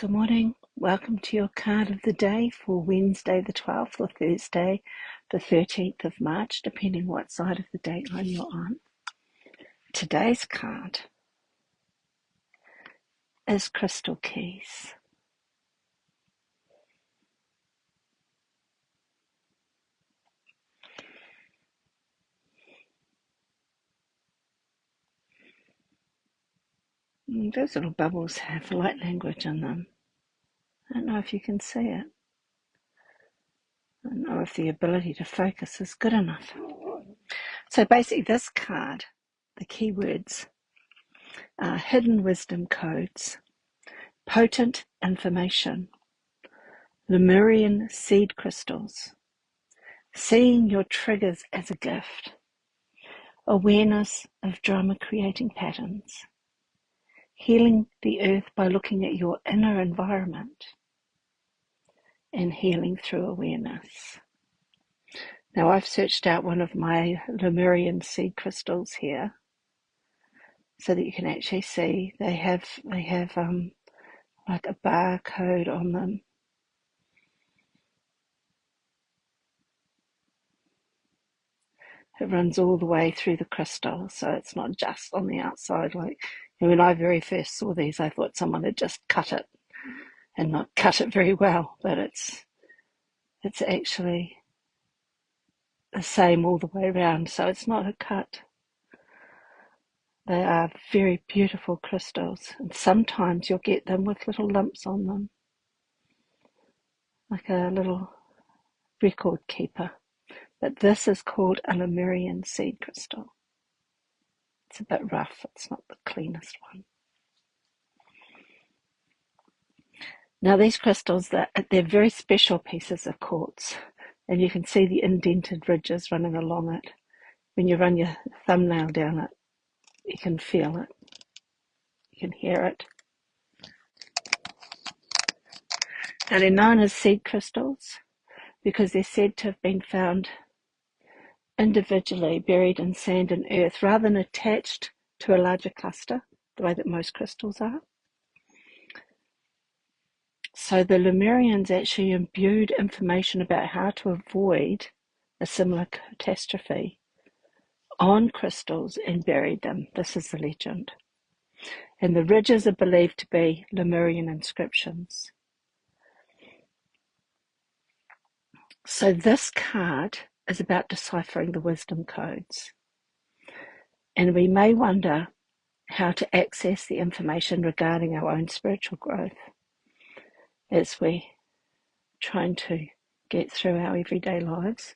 Good morning. Welcome to your card of the day for Wednesday the 12th or Thursday the 13th of March, depending what side of the dateline you're on. Today's card is Crystal Keys. Those little bubbles have light language in them. I don't know if you can see it. I don't know if the ability to focus is good enough. So basically this card, the keywords are hidden wisdom codes, potent information, Lemurian seed crystals, seeing your triggers as a gift, awareness of drama-creating patterns, healing the earth by looking at your inner environment, and healing through awareness. Now I've searched out one of my Lemurian seed crystals here so that you can actually see they have like a barcode on them. It runs all the way through the crystal, so it's not just on the outside. Like when I very first saw these, I thought someone had just cut it and not cut it very well, but it's actually the same all the way around, so it's not a cut. They are very beautiful crystals, and sometimes you'll get them with little lumps on them, like a little record keeper. But this is called a Lemurian seed crystal. It's a bit rough, it's not the cleanest one. Now these crystals, they're very special pieces of quartz, and you can see the indented ridges running along it. When you run your thumbnail down it, you can feel it, you can hear it. Now they're known as seed crystals because they're said to have been found individually buried in sand and earth rather than attached to a larger cluster, the way that most crystals are. So the Lemurians actually imbued information about how to avoid a similar catastrophe on crystals and buried them. This is the legend. And the ridges are believed to be Lemurian inscriptions. So this card is about deciphering the wisdom codes. And we may wonder how to access the information regarding our own spiritual growth as we're trying to get through our everyday lives.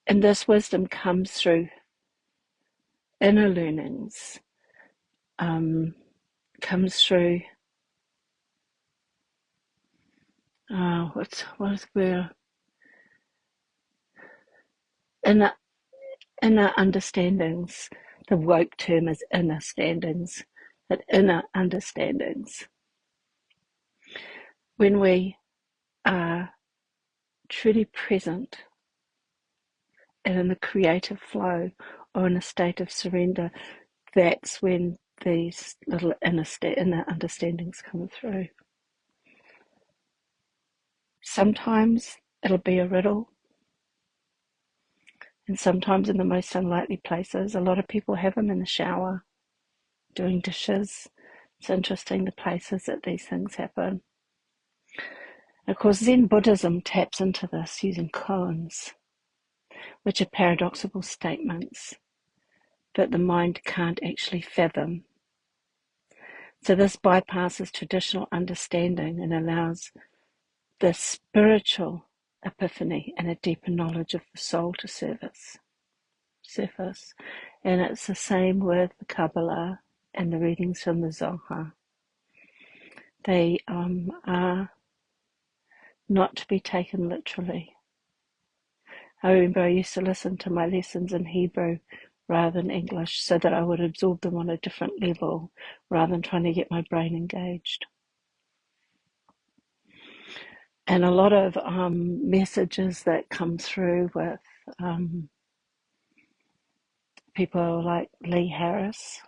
And this wisdom comes through inner learnings, comes through inner understandings. The woke term is inner standings, but inner understandings. When we are truly present and in the creative flow or in a state of surrender, that's when these little inner understandings come through. Sometimes it'll be a riddle, and sometimes in the most unlikely places. A lot of people have them in the shower, doing dishes. It's interesting the places that these things happen. Of course, Zen Buddhism taps into this using koans, which are paradoxical statements that the mind can't actually fathom. So this bypasses traditional understanding and allows the spiritual epiphany and a deeper knowledge of the soul to surface. And it's the same with the Kabbalah and the readings from the Zohar. They are not to be taken literally. I remember I used to listen to my lessons in Hebrew rather than English so that I would absorb them on a different level rather than trying to get my brain engaged. And a lot of messages that come through with people like Lee Harris,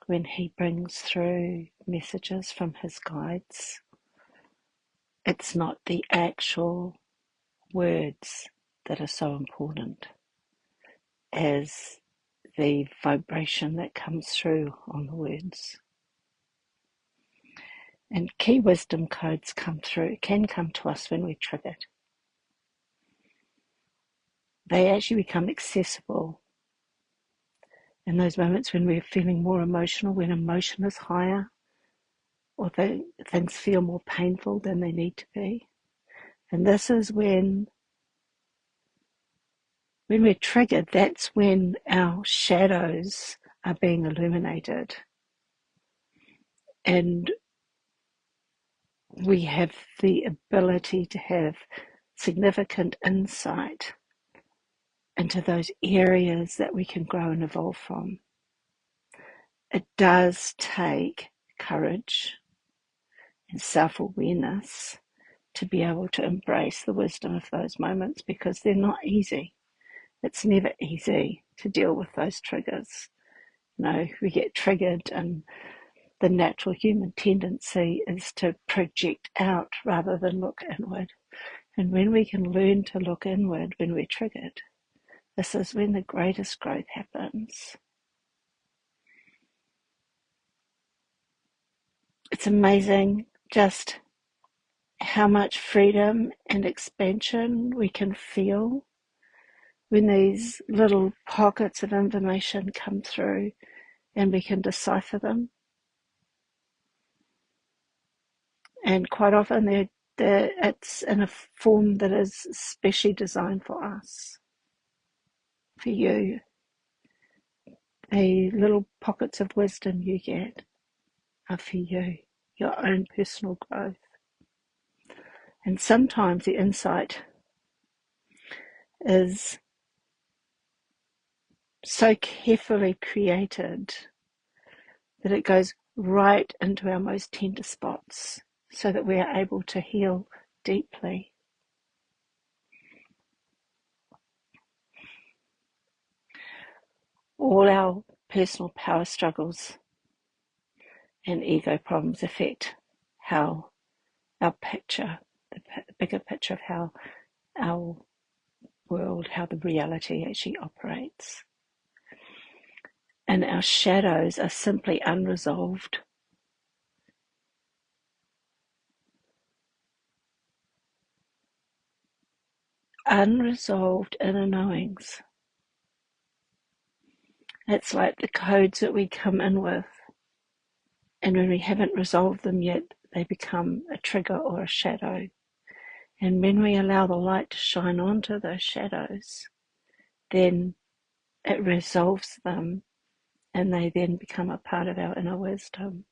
when he brings through messages from his guides, it's not the actual words that are so important as the vibration that comes through on the words. And key wisdom codes can come to us when we're triggered. They actually become accessible in those moments when we're feeling more emotional, when emotion is higher, or things feel more painful than they need to be. And this is when we're triggered, that's when our shadows are being illuminated. And we have the ability to have significant insight into those areas that we can grow and evolve from. It does take courage and self-awareness to be able to embrace the wisdom of those moments, because they're not easy. It's never easy to deal with those triggers. We get triggered, and the natural human tendency is to project out rather than look inward. And when we can learn to look inward when we're triggered, this is when the greatest growth happens. It's amazing just how much freedom and expansion we can feel when these little pockets of information come through and we can decipher them. And quite often it's in a form that is specially designed for us, for you. The little pockets of wisdom you get are for you, your own personal growth. And sometimes the insight is so carefully created that it goes right into our most tender spots so that we are able to heal deeply. All our personal power struggles and ego problems affect how our picture, the bigger picture of how our world, how the reality actually operates. And our shadows are simply unresolved. Unresolved inner knowings. It's like the codes that we come in with, and when we haven't resolved them yet, they become a trigger or a shadow. And when we allow the light to shine onto those shadows, then it resolves them, and they then become a part of our inner wisdom.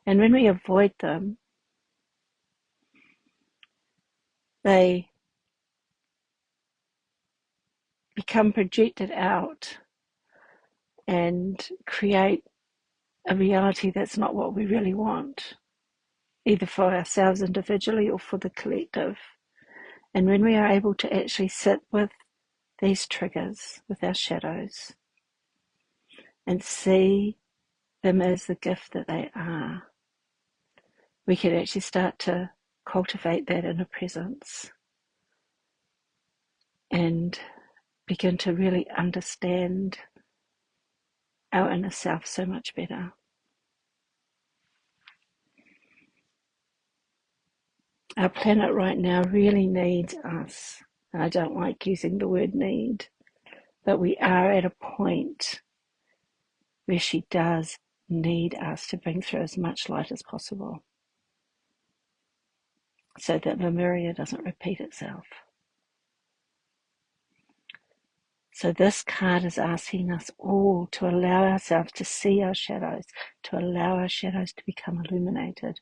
And when we avoid them, they become projected out and create a reality that's not what we really want, either for ourselves individually or for the collective. And when we are able to actually sit with these triggers, with our shadows, and see them as the gift that they are, we can actually start to cultivate that inner presence and begin to really understand our inner self so much better. Our planet right now really needs us. And I don't like using the word need, but we are at a point where she does need us to bring through as much light as possible so that Lemuria doesn't repeat itself. So this card is asking us all to allow ourselves to see our shadows, to allow our shadows to become illuminated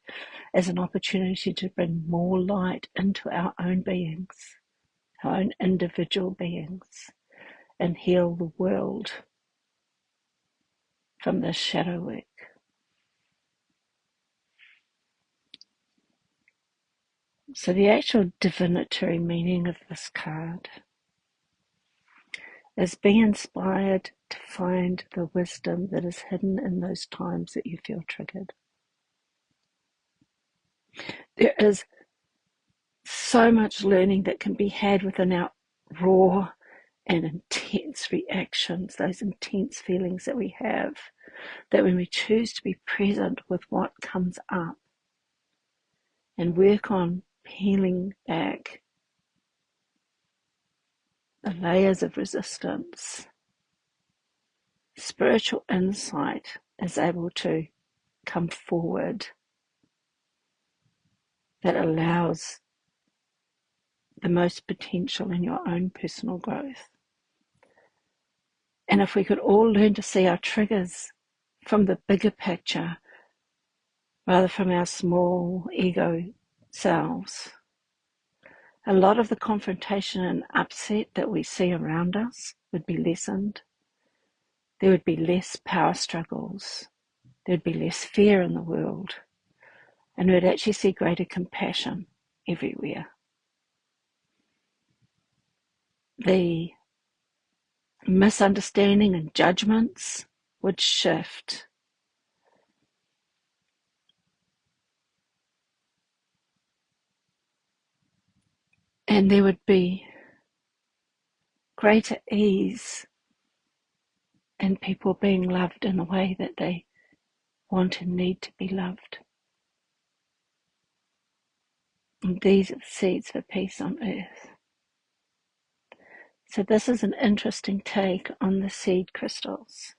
as an opportunity to bring more light into our own beings, our own individual beings, and heal the world from this shadow work. So the actual divinatory meaning of this card is be inspired to find the wisdom that is hidden in those times that you feel triggered. There is so much learning that can be had within our raw and intense reactions, those intense feelings that we have, that when we choose to be present with what comes up and work on peeling back the layers of resistance, spiritual insight is able to come forward that allows the most potential in your own personal growth. And if we could all learn to see our triggers from the bigger picture rather from our small ego selves, a lot of the confrontation and upset that we see around us would be lessened. There would be less power struggles. There'd be less fear in the world. And we'd actually see greater compassion everywhere. The misunderstanding and judgments would shift. And there would be greater ease in people being loved in the way that they want and need to be loved. And these are the seeds for peace on earth. So this is an interesting take on the seed crystals,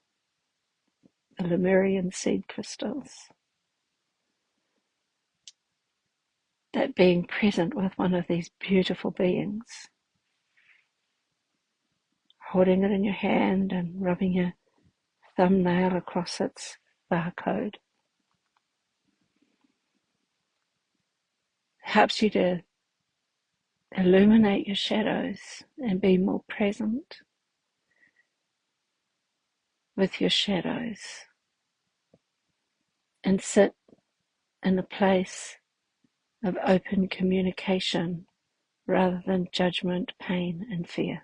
the Lemurian seed crystals. That being present with one of these beautiful beings, holding it in your hand and rubbing your thumbnail across its barcode, helps you to illuminate your shadows and be more present with your shadows and sit in a place of open communication rather than judgment, pain and fear.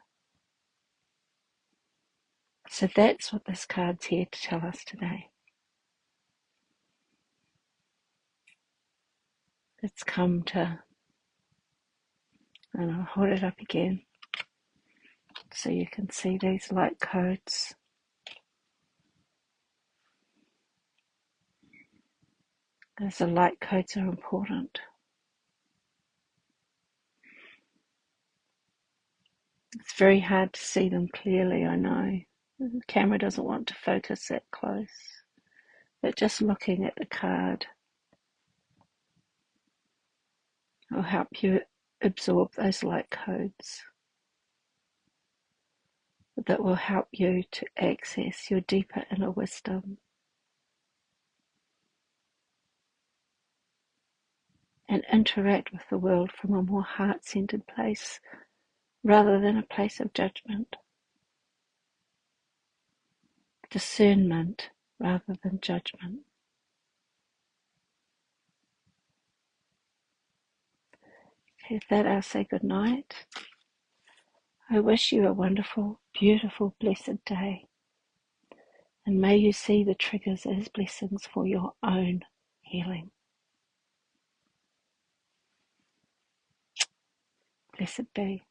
So that's what this card's here to tell us today. It's come to, and I'll hold it up again so you can see these light codes. Because the light codes are important. It's very hard to see them clearly, I know. The camera doesn't want to focus that close. But just looking at the card will help you absorb those light codes. That will help you to access your deeper inner wisdom and interact with the world from a more heart-centered place rather than a place of judgment. Discernment rather than judgment. Okay, with that I'll say good night. I wish you a wonderful, beautiful, blessed day. And may you see the triggers as blessings for your own healing. Blessed be.